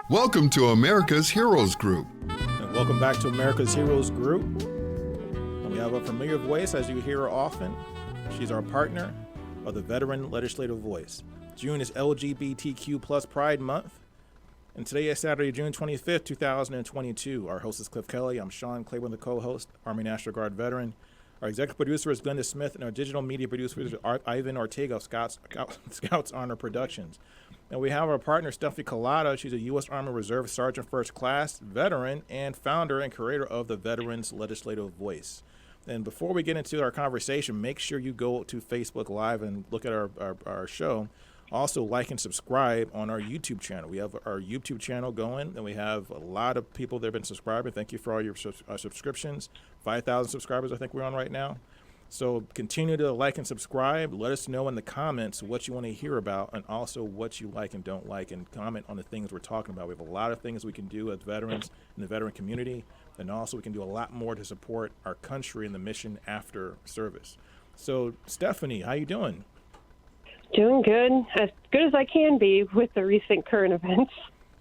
Welcome to America's Heroes Group. And welcome back to America's Heroes Group. And we have a familiar voice, as you hear her often. She's our partner of the Veteran Legislative Voice. June is LGBTQ plus Pride Month. And today is Saturday, June 25th, 2022. Our host is Kelley. I'm Sean Claiborne, the co-host, Army National Guard veteran. Our executive producer is Glenda Smith, and our digital media producer is Ivan Ortega of Scouts Honor Productions. And we have our partner, Stephanie Kalota. She's a U.S. Army Reserve Sergeant First Class veteran and founder and creator of the Veterans Legislative Voice. And before we get into our conversation, make sure you go to Facebook Live and look at our show. Also, like and subscribe on our YouTube channel. We have our YouTube channel going, and we have a lot of people that have been subscribing. Thank you for all your subscriptions. 5,000 subscribers I think we're on right now. So continue to like and subscribe. Let us know in the comments what you want to hear about and also what you like and don't like, and comment on the things we're talking about. We have a lot of things we can do as veterans in the veteran community, and also we can do a lot more to support our country and the mission after service. So, Stephanie, how you doing? Doing good as I can be with the recent current events.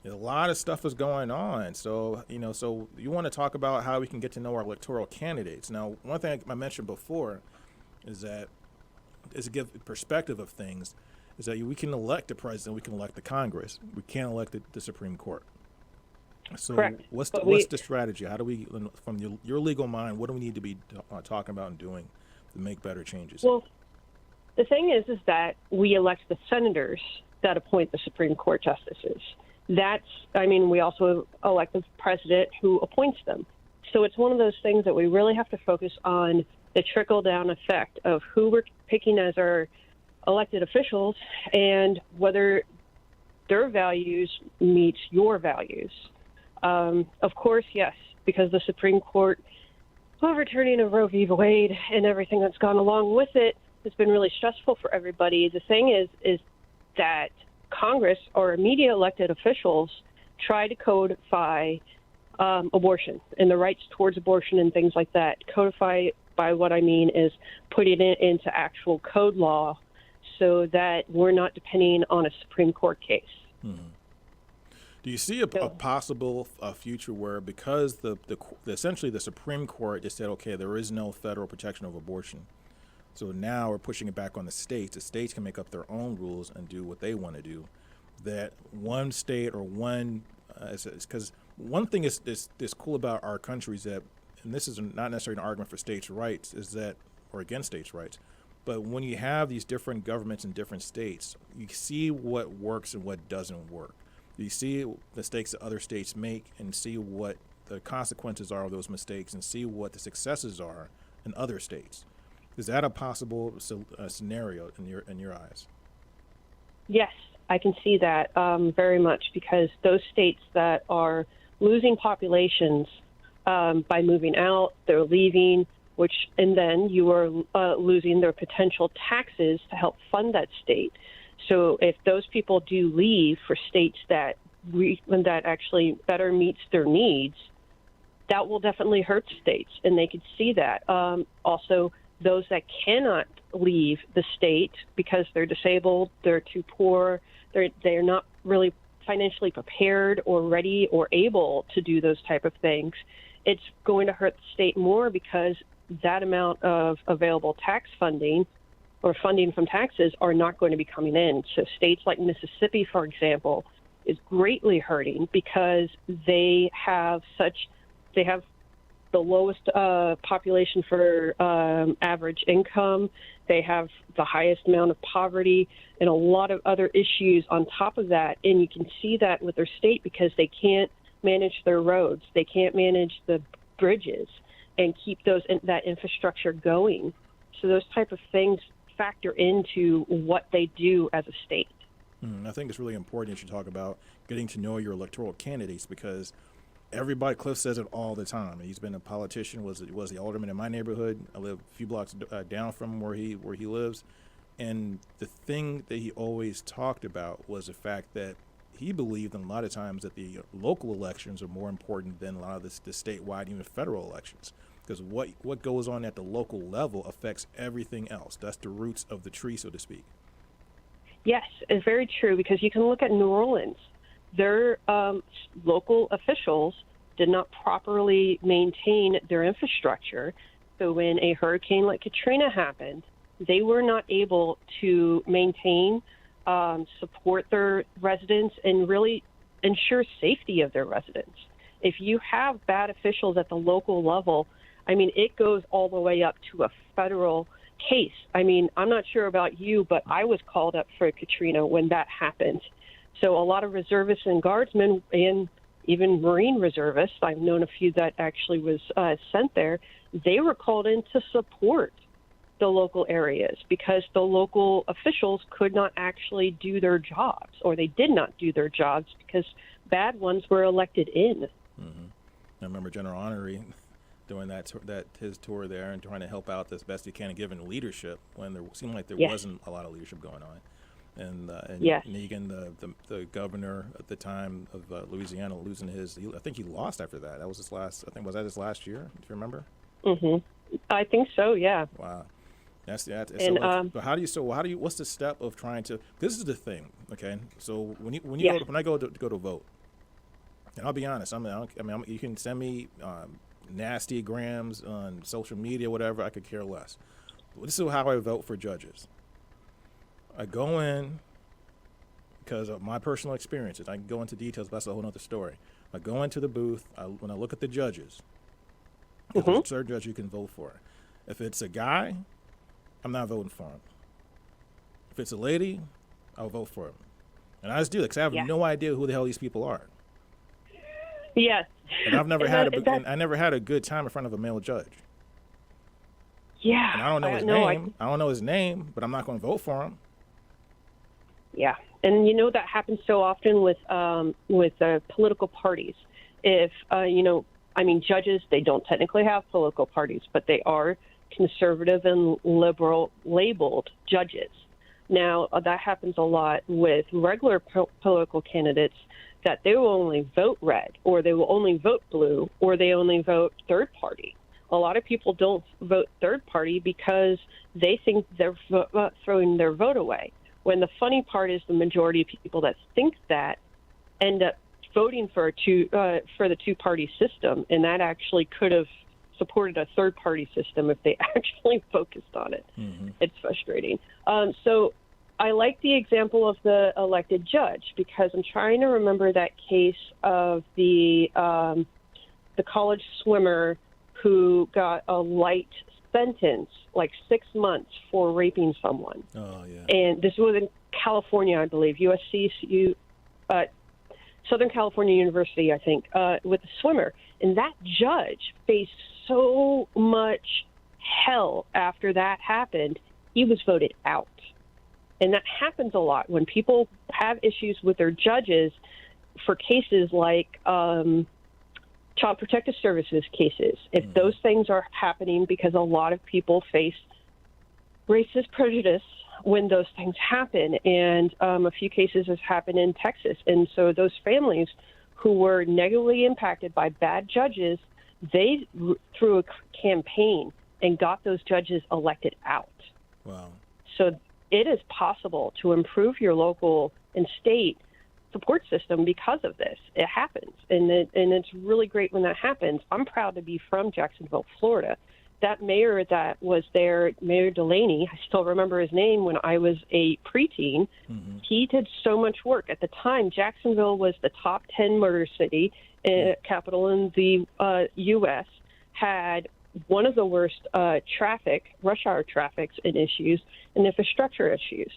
A lot of stuff is going on. So you want to talk about how we can get to know our electoral candidates. Now, one thing I mentioned before is to give perspective of things, is that we can elect the president, we can elect the Congress, we can't elect the Supreme Court. So Correct. What's the strategy? How do we, from your legal mind, what do we need to be talking about and doing to make better changes? Well, the thing is that we elect the senators that appoint the Supreme Court justices. We also elect the president who appoints them. So it's one of those things that we really have to focus on the trickle-down effect of who we're picking as our elected officials and whether their values meet your values. Of course, yes, because the Supreme Court overturning of Roe v. Wade and everything that's gone along with it has been really stressful for everybody. The thing is that Congress or media elected officials try to codify abortion and the rights towards abortion and things like that. Codify, by what I mean, is putting it into actual code law so that we're not depending on a Supreme Court case. Mm-hmm. Do you see a possible future where, because essentially the Supreme Court just said, okay, there is no federal protection of abortion, so now we're pushing it back on the states. The states can make up their own rules and do what they want to do. That one state or one, because one thing is cool about our country is that, and this is not necessarily an argument for states' rights, is that, or against states' rights, but when you have these different governments in different states, you see what works and what doesn't work. You see the mistakes that other states make and see what the consequences are of those mistakes and see what the successes are in other states. Is that a possible scenario in your eyes? Yes, I can see that very much, because those states that are losing populations by moving out, they're leaving, and then you are losing their potential taxes to help fund that state. So if those people do leave for states that actually better meets their needs, that will definitely hurt states, and they could see that. Also, those that cannot leave the state because they're disabled, they're too poor, they're not really financially prepared or ready or able to do those type of things, it's going to hurt the state more, because that amount of available tax funding or funding from taxes are not going to be coming in. So states like Mississippi, for example, is greatly hurting because they have the lowest population for average income. They have the highest amount of poverty and a lot of other issues on top of that. And you can see that with their state, because they can't manage their roads. They can't manage the bridges and keep that infrastructure going. So those type of things factor into what they do as a state. I think it's really important that you talk about getting to know your electoral candidates, because everybody, Cliff says it all the time. He's been a politician, was the alderman in my neighborhood. I live a few blocks down from where he lives. And the thing that he always talked about was the fact that he believed in a lot of times that the local elections are more important than a lot of the statewide, even federal elections. Because what goes on at the local level affects everything else. That's the roots of the tree, so to speak. Yes, it's very true, because you can look at New Orleans. their local officials did not properly maintain their infrastructure. So when a hurricane like Katrina happened, they were not able to maintain, support their residents, and really ensure safety of their residents. If you have bad officials at the local level, I mean, it goes all the way up to a federal case. I mean, I'm not sure about you, but I was called up for Katrina when that happened. So a lot of reservists and guardsmen and even Marine reservists, I've known a few that actually was sent there, they were called in to support the local areas because the local officials could not actually do their jobs, or they did not do their jobs because bad ones were elected in. Mm-hmm. I remember General Honorary doing his tour there and trying to help out as best he can, given leadership when there seemed like there wasn't a lot of leadership going on. And Negan, the governor at the time of Louisiana, losing I think he lost after that. That was his last. I think was that his last year? Do you remember? Mm-hmm. I think so. Yeah. Wow. That's and, but how do you? What's the step of trying to? This is the thing. Okay. So when I go to vote, and I'll be honest. You can send me nasty grams on social media, whatever. I could care less. But this is how I vote for judges. I go in because of my personal experiences. I can go into details, but that's a whole other story. I go into the booth. When I look at the judges, there's a certain judge you can vote for. If it's a guy, I'm not voting for him. If it's a lady, I'll vote for him. And I just do that because I have no idea who the hell these people are. Yes. And I've never I never had a good time in front of a male judge. Yeah. And I don't know his name. I don't know his name, but I'm not going to vote for him. Yeah, and that happens so often with political parties. If judges, they don't technically have political parties, but they are conservative and liberal labeled judges. Now that happens a lot with regular political candidates, that they will only vote red, or they will only vote blue, or they only vote third party. A lot of people don't vote third party because they think they're throwing their vote away. When the funny part is the majority of people that think that end up voting for the two-party system, and that actually could have supported a third-party system if they actually focused on it. Mm-hmm. It's frustrating. So I like the example of the elected judge because I'm trying to remember that case of the college swimmer who got a light sentence, like 6 months for raping someone. Oh, yeah. And this was in California, I believe, Southern California University, I think, with the swimmer. And that judge faced so much hell after that happened, he was voted out. And that happens a lot when people have issues with their judges for cases like Child Protective Services cases. If those things are happening because a lot of people face racist prejudice when those things happen, and a few cases has happened in Texas. And so those families who were negatively impacted by bad judges, they threw a campaign and got those judges elected out. Wow. So it is possible to improve your local and state support system because of this. It happens, and it's really great when that happens. I'm proud to be from Jacksonville, Florida. That mayor that was there, Mayor Delaney, I still remember his name when I was a preteen. Mm-hmm. He did so much work. At the time, Jacksonville was the top 10 murder city, capital in the U.S., had one of the worst rush hour traffics and issues and infrastructure issues.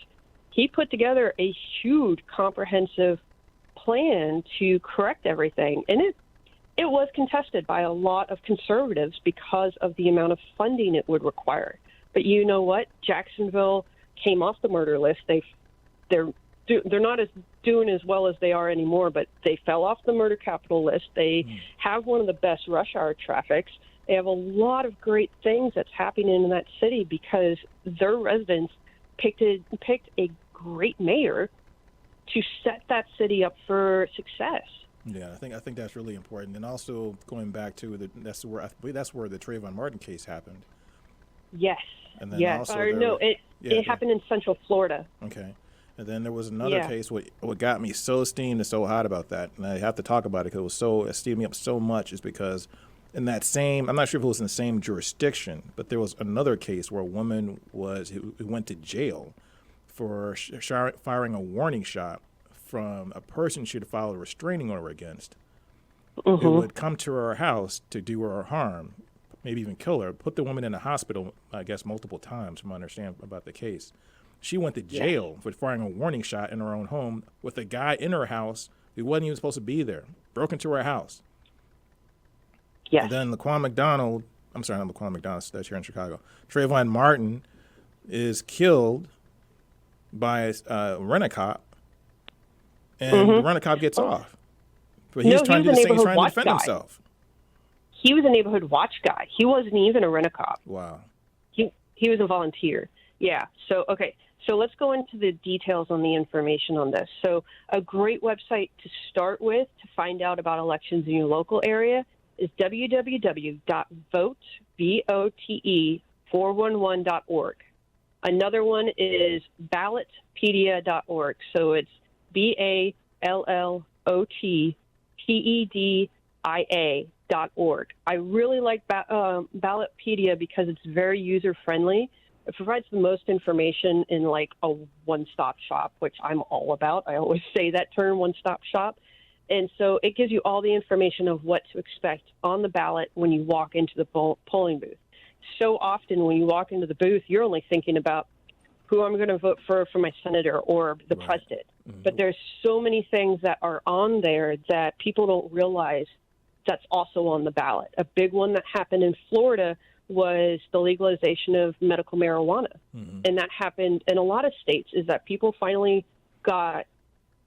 He put together a huge, comprehensive plan to correct everything, and it was contested by a lot of conservatives because of the amount of funding it would require. But you know what? Jacksonville came off the murder list. They're not doing as well as they are anymore, but they fell off the murder capital list. They have one of the best rush hour traffics. They have a lot of great things that's happening in that city because their residents picked a great mayor to set that city up for success. Yeah, I think that's really important. And also going back to that's where the Trayvon Martin case happened. Yes. And then also it happened in Central Florida. Okay. And then there was another case. What got me so steamed and so hot about that, and I have to talk about it because it steamed me up so much, is because in that same, I'm not sure if it was in the same jurisdiction, but there was another case where a woman who went to jail for firing a warning shot from a person she'd filed a restraining order against. Who would come to her house to do her harm, maybe even kill her, put the woman in the hospital, I guess, multiple times, from what I understand about the case. She went to jail for firing a warning shot in her own home with a guy in her house who wasn't even supposed to be there, broke into her house. Yes. And then not Laquan McDonald, that's here in Chicago. Trayvon Martin is killed by a rent-a-cop, and the rent-a-cop gets off. But he's trying to defend himself. He was a neighborhood watch guy. He wasn't even a rent-a-cop. Wow. He was a volunteer. Yeah. So, okay. So let's go into the details on the information on this. So a great website to start with to find out about elections in your local area is www.vote411.org. Another one is ballotpedia.org. So it's BALLOTPEDIA.org. I really like Ballotpedia because it's very user-friendly. It provides the most information in like a one-stop shop, which I'm all about. I always say that term, one-stop shop. And so it gives you all the information of what to expect on the ballot when you walk into the polling booth. So often when you walk into the booth, you're only thinking about who I'm going to vote for my senator or the president. But there's so many things that are on there that people don't realize that's also on the ballot. A big one that happened in Florida was the legalization of medical marijuana. And that happened in a lot of states, is that people finally got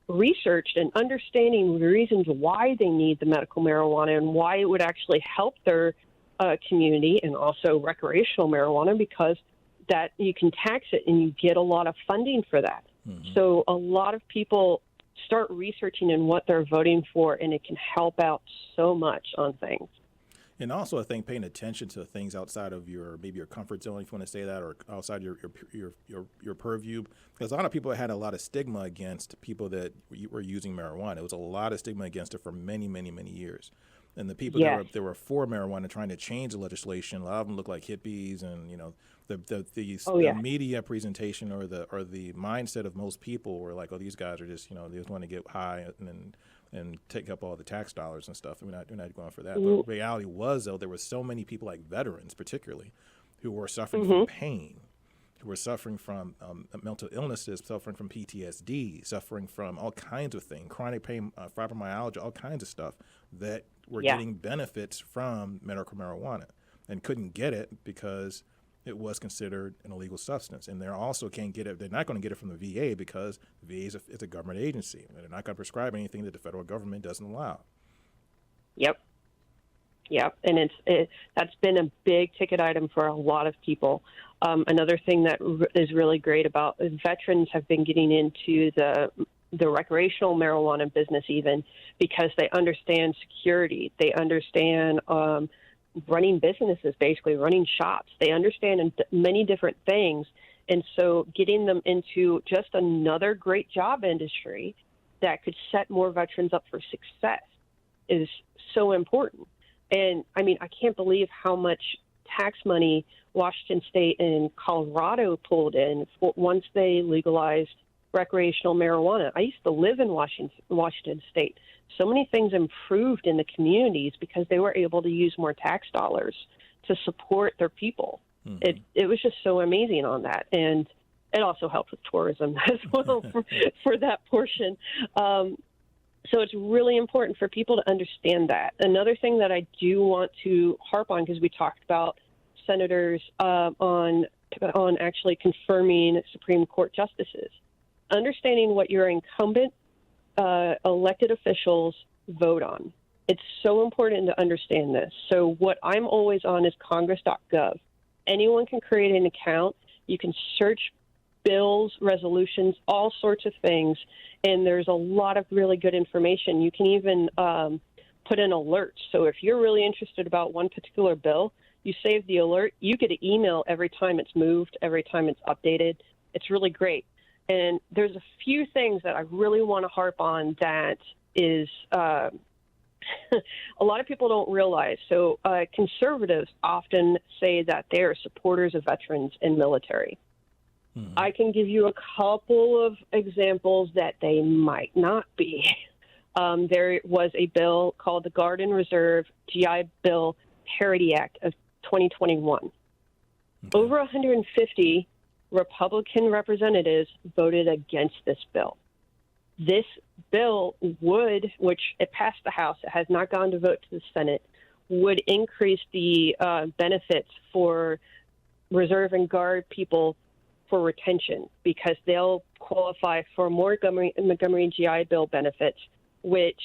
researched and understanding the reasons why they need the medical marijuana and why it would actually help their community, and also recreational marijuana, because that you can tax it and you get a lot of funding for that. So a lot of people start researching in what they're voting for, and it can help out so much on things. And also, I think paying attention to things outside of maybe your comfort zone, if you want to say that, or outside your purview, because a lot of people had a lot of stigma against people that were using marijuana. It was a lot of stigma against it for many, many, many years. And the people that were for marijuana trying to change the legislation, a lot of them look like hippies, and the media presentation or the mindset of most people were like, oh, these guys are just they just want to get high and take up all the tax dollars and stuff. We're not going for that. But the reality was, though, there were so many people, like veterans particularly, who were suffering from pain, who were suffering from mental illnesses, suffering from PTSD, suffering from all kinds of things, chronic pain, fibromyalgia, all kinds of stuff, that were getting benefits from medical marijuana and couldn't get it because it was considered an illegal substance. And they also can't get it. They're not going to get it from the VA because the VA is a government agency. They're not going to prescribe anything that the federal government doesn't allow. Yep. And that's been a big ticket item for a lot of people. Another thing that is really great about veterans have been getting into the recreational marijuana business, even because they understand security. They understand running businesses, basically running shops. They understand many different things. And so getting them into just another great job industry that could set more veterans up for success is so important. And I mean, I can't believe how much tax money Washington State and Colorado pulled in once they legalized recreational marijuana. I used to live in Washington State. So many things improved in the communities because they were able to use more tax dollars to support their people. It was just so amazing on that. And it also helped with tourism as well for that portion. So it's really important for people to understand that. Another thing that I do want to harp on, because we talked about senators on actually confirming Supreme Court justices, understanding what your incumbent elected officials vote on. It's so important to understand this. So what I'm always on is congress.gov. Anyone can create an account. You can search bills, resolutions, all sorts of things, and there's a lot of really good information. You can even put in alerts. So if you're really interested about one particular bill, you save the alert. You get an email every time it's moved, every time it's updated. It's really great. And there's a few things that I really want to harp on that is a lot of people don't realize. So conservatives often say that they are supporters of veterans and military. Mm-hmm. I can give you a couple of examples that they might not be. There was a bill called the Guard and Reserve GI Bill Parity Act of 2021. Okay. Over 150 Republican representatives voted against this bill. This bill would, which it passed the House, it has not gone to vote to the Senate, would increase the benefits for reserve and guard people for retention because they'll qualify for Montgomery GI Bill benefits, which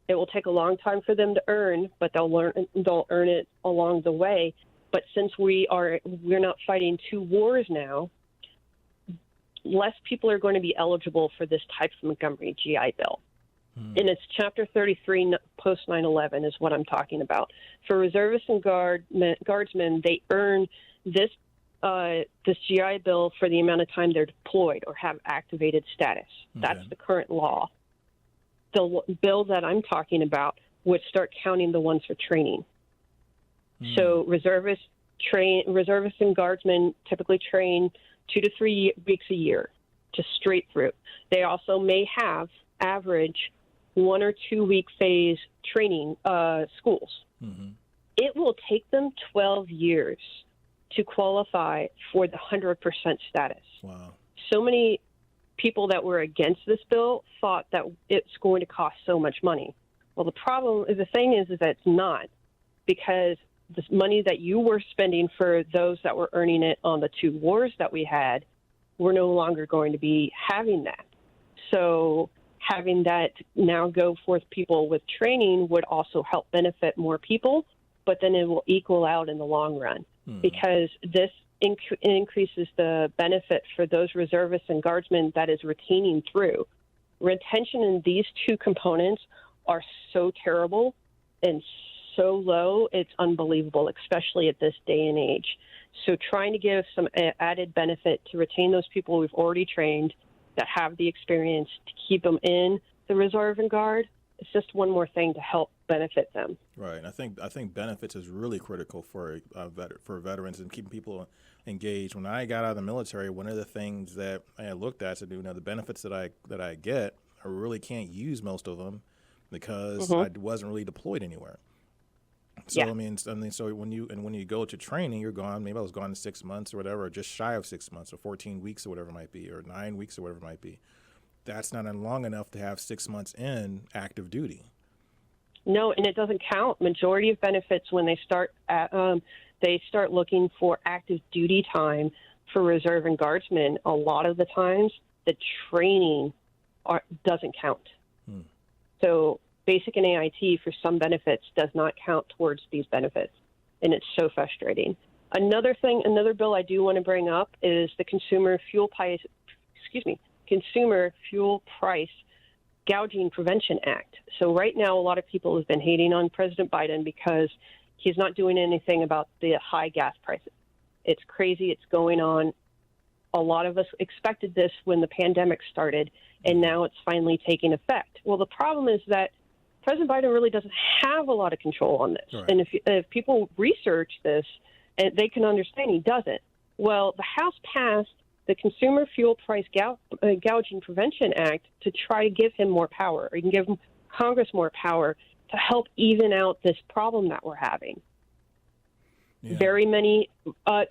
it will take a long time for them to earn, but they'll earn it along the way. But since we're not fighting two wars now, less people are going to be eligible for this type of Montgomery GI Bill. And it's Chapter 33 post 9/11 is what I'm talking about. For reservists and guardsmen, they earn this GI Bill for the amount of time they're deployed or have activated status. Okay. That's the current law. The bill that I'm talking about would start counting the ones for training. So reservists and guardsmen typically train 2 to 3 weeks a year, just straight through. They also may have average 1 or 2 week phase training schools. Mm-hmm. It will take them 12 years to qualify for the 100% status. Wow. So many people that were against this bill thought that it's going to cost so much money. Well, the thing is that it's not, because the money that you were spending for those that were earning it on the two wars that we had, we're no longer going to be having that. So having that now go forth people with training would also help benefit more people, but then it will equal out in the long run because this increases the benefit for those reservists and guardsmen that is retaining through. Retention in these two components are so terrible and so low, it's unbelievable, especially at this day and age. So trying to give some added benefit to retain those people we've already trained that have the experience to keep them in the reserve and guard, it's just one more thing to help benefit them. Right. I think benefits is really critical for veterans and keeping people engaged. When I got out of the military, one of the things that I looked at to do, the benefits that I get, I really can't use most of them because I wasn't really deployed anywhere. So yeah. I mean, so when you go to training, you're gone. Maybe I was gone 6 months or whatever, or just shy of 6 months, or 14 weeks or whatever it might be, or 9 weeks or whatever it might be. That's not long enough to have 6 months in active duty. No, and it doesn't count. Majority of benefits when they start looking for active duty time for reserve and guardsmen. A lot of the times, the training doesn't count. So basic and AIT for some benefits does not count towards these benefits, and it's so frustrating. Another bill I do want to bring up is the Consumer Fuel Price Gouging Prevention Act. So right now, a lot of people have been hating on President Biden because he's not doing anything about the high gas prices. It's crazy. It's going on. A lot of us expected this when the pandemic started, and now it's finally taking effect. Well, the problem is that President Biden really doesn't have a lot of control on this. Right. And if people research this, and they can understand he doesn't. Well, the House passed the Consumer Fuel Price Gouging Prevention Act to try to give him more power, or you can give Congress more power to help even out this problem that we're having. Yeah. Very many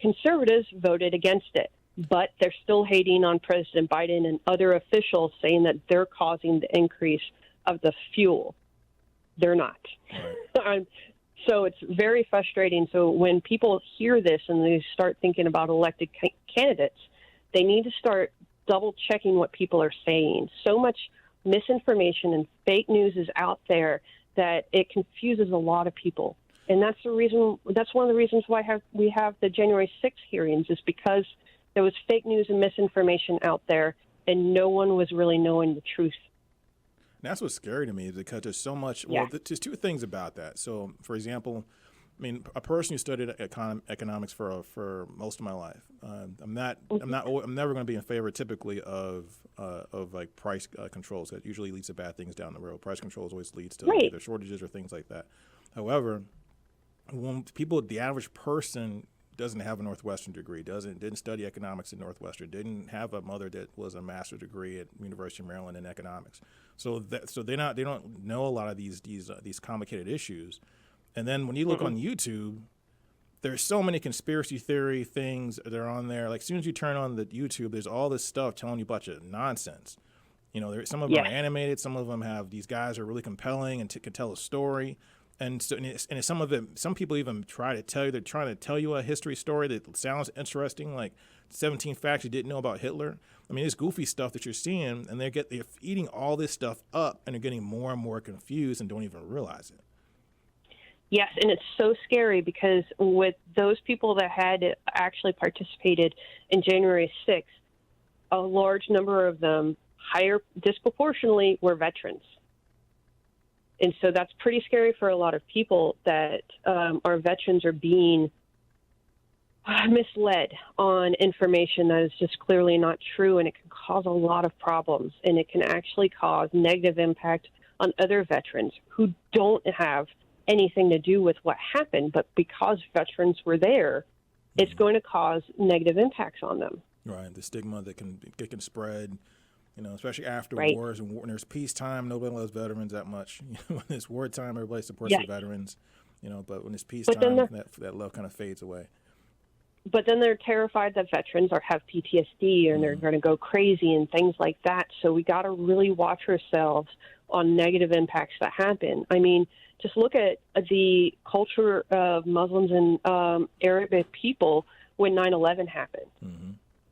conservatives voted against it, but they're still hating on President Biden and other officials, saying that they're causing the increase of the fuel. They're not. Right. So it's very frustrating. So when people hear this and they start thinking about elected candidates, they need to start double checking what people are saying. So much misinformation and fake news is out there that it confuses a lot of people. And that's the reason. That's one of the reasons why we have the January 6th hearings, is because there was fake news and misinformation out there, and no one was really knowing the truth. And that's what's scary to me, is because there's so much. Well, there's two things about that. So, for example, mean, a person who studied economics for most of my life, I'm never going to be in favor typically of like price controls. That usually leads to bad things down the road. Price controls always leads to either shortages or things like that. However, when the average person doesn't have a Northwestern degree, didn't study economics at Northwestern, didn't have a mother that was a master's degree at University of Maryland in economics, so they don't know a lot of these complicated issues. And then when you look on YouTube, there's so many conspiracy theory things that are on there. Like as soon as you turn on the YouTube, there's all this stuff telling you a bunch of nonsense. You know, some of them are animated, some of them have these guys are really compelling and can tell a story. And so, and some people even they're trying to tell you a history story that sounds interesting, like 17 facts you didn't know about Hitler. I mean, it's goofy stuff that you're seeing, and they're eating all this stuff up, and they're getting more and more confused and don't even realize it. Yes, and it's so scary because with those people that had actually participated in January 6th, a large number of them, disproportionately, were veterans. And so that's pretty scary for a lot of people that our veterans are being misled on information that is just clearly not true, and it can cause a lot of problems, and it can actually cause negative impact on other veterans who don't have anything to do with what happened, but because veterans were there, it's going to cause negative impacts on them. Right, the stigma that can spread, you know, especially after wars and when there's peacetime, nobody loves veterans that much. When it's wartime, everybody supports the veterans, you know, but when it's peacetime, that love kind of fades away. But then they're terrified that veterans have PTSD and they're going to go crazy and things like that. So we got to really watch ourselves on negative impacts that happen. I mean, just look at the culture of Muslims and Arabic people when 9/11 happened. Mm-hmm.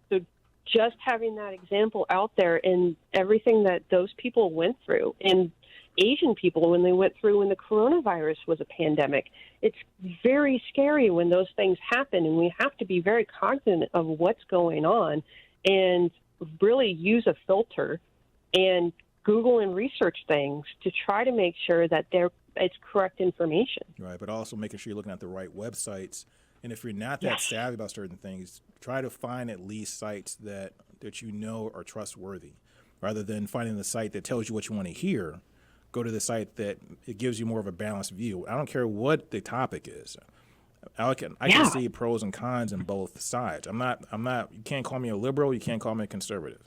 So just having that example out there and everything that those people went through, and Asian people when they went through when the coronavirus was a pandemic, it's very scary when those things happen, and we have to be very cognizant of what's going on and really use a filter and Google and research things to try to make sure that it's correct information. Right, but also making sure you're looking at the right websites. And if you're not that savvy about certain things, try to find at least sites that you know are trustworthy. Rather than finding the site that tells you what you want to hear, go to the site that it gives you more of a balanced view. I don't care what the topic is. I can see pros and cons in both sides. I'm not. You can't call me a liberal. You can't call me a conservative.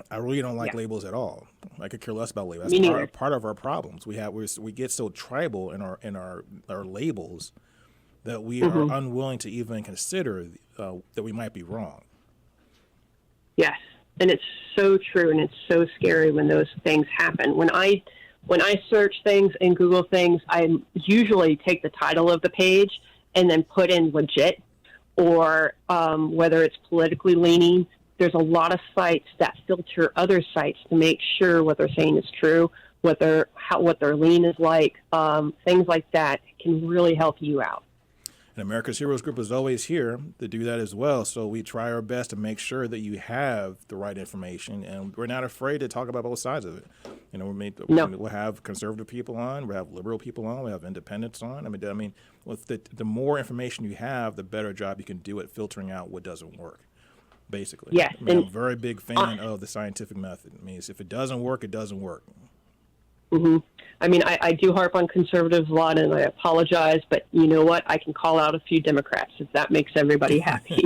I really don't like labels at all. I could care less about labels. That's part of our problems. We get so tribal in our labels that we are unwilling to even consider that we might be wrong. Yes, and it's so true, and it's so scary when those things happen. When I search things and Google things, I usually take the title of the page and then put in legit, or whether it's politically leaning. There's a lot of sites that filter other sites to make sure what they're saying is true, what their lean is like, things like that can really help you out. And America's Heroes Group is always here to do that as well. So we try our best to make sure that you have the right information, and we're not afraid to talk about both sides of it. You know, we'll have conservative people on, we'll have liberal people on, we'll have independents on. I mean, with the more information you have, the better job you can do at filtering out what doesn't work. Basically, yes. I'm a very big fan of the scientific method. It means if it doesn't work, it doesn't work. Mm-hmm. I mean, I do harp on conservatives a lot, and I apologize, but you know what? I can call out a few Democrats if that makes everybody happy.